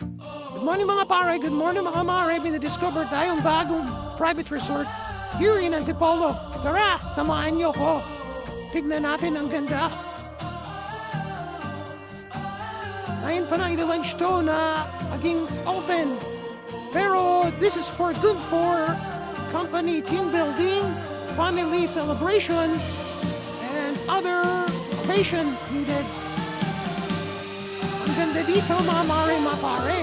Good morning mga pare, good morning mga mare. May na-discover tayong bagong private resort here in Antipolo. Tara, samahan niyo ko. Tignan natin ang ganda. Ngayon pa na ila-lunch to na maging open. Pero this is for good for company team building, family celebration, and other occasion needed. Ang ganda dito mga mare, mga pare.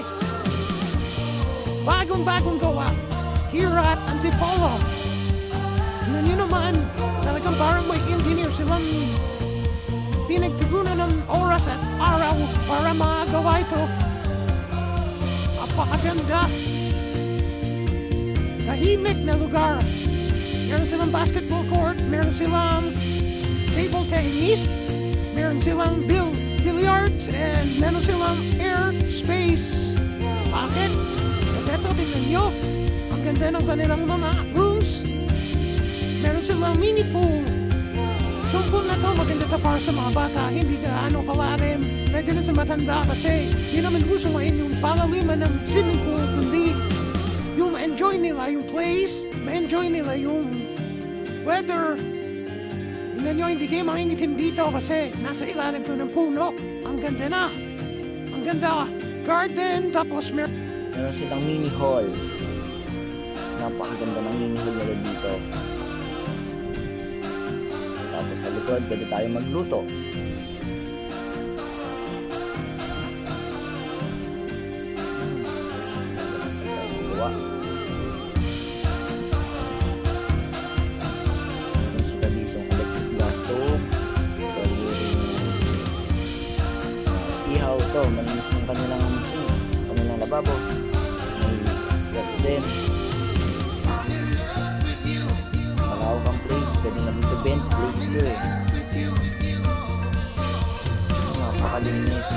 Bagong-bagong gawa here at Antipolo. Tingnan nyo naman, talagang parang may engineer silang pinagtugunan ng oras at araw para magawa ito. Napakaganda. Tahimik na lugar. Meron silang basketball court, meron silang table tennis, meron silang billiards, and meron silang air space pocket. At eto, tingnan nyo, ang ganda ng kanilang mga rooms. Meron silang mini pool. Itong pool na to, maganda to para sa mga bata, hindi gaano kalalim. Pwede na sa matanda kasi hindi naman gusto ngayon yung palaliman ng swimming pool, kundi yung ma-enjoy nila yung place, ma-enjoy nila yung weather. Tingnan nyo, hindi kayo mangingitim dito kasi nasa ilalim to ng puno. Ang ganda na. Ang ganda. Garden, tapos Meron silang mini hall. Napakaganda ng mini hall nila dito. Tapos sa likod, pwede tayo magluto. Gawa. Meron sila dito electric gas stove. Ihaw to, malinis yung kanilang sink, kanilang lababo. May gas din. Malawak ang place, pwede na dito vent place to eh. Napakalinis.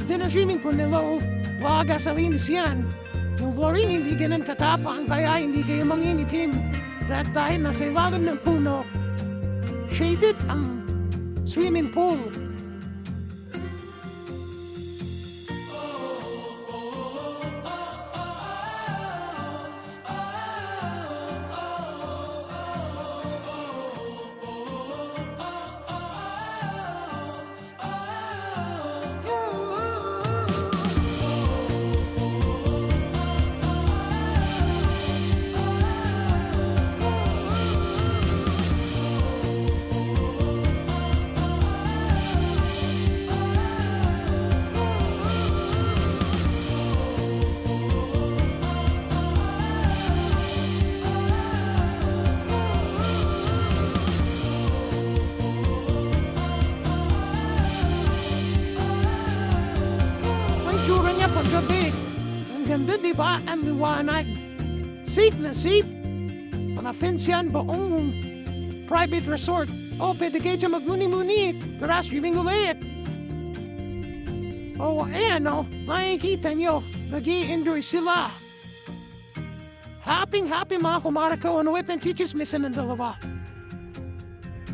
Din ang swimming pool nila o waga sa linis yan. Yung chlorine hindi ganun katapang kaya hindi kayo manginitim. Dahil nasa ilalim ng puno, shaded ang swimming pool. Tsura niya paggabi. Ang ganda, di ba? Ang liwanag. Safe na safe. Mga fence yan, buong private resort. O, pwede kayo dyan magmuni-muni. Tara, swimming ulit. O, ayan o. Makikita nyo. Nag-i-enjoy sila. Happy mga kumara ko. Ano and chichismisan ng dalawa.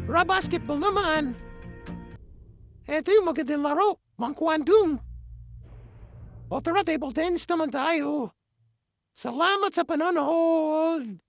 Para basketball naman. Ito yung magandang laro. Mangkwandong. O tara, table tennis naman tayo. Salamat sa panonood!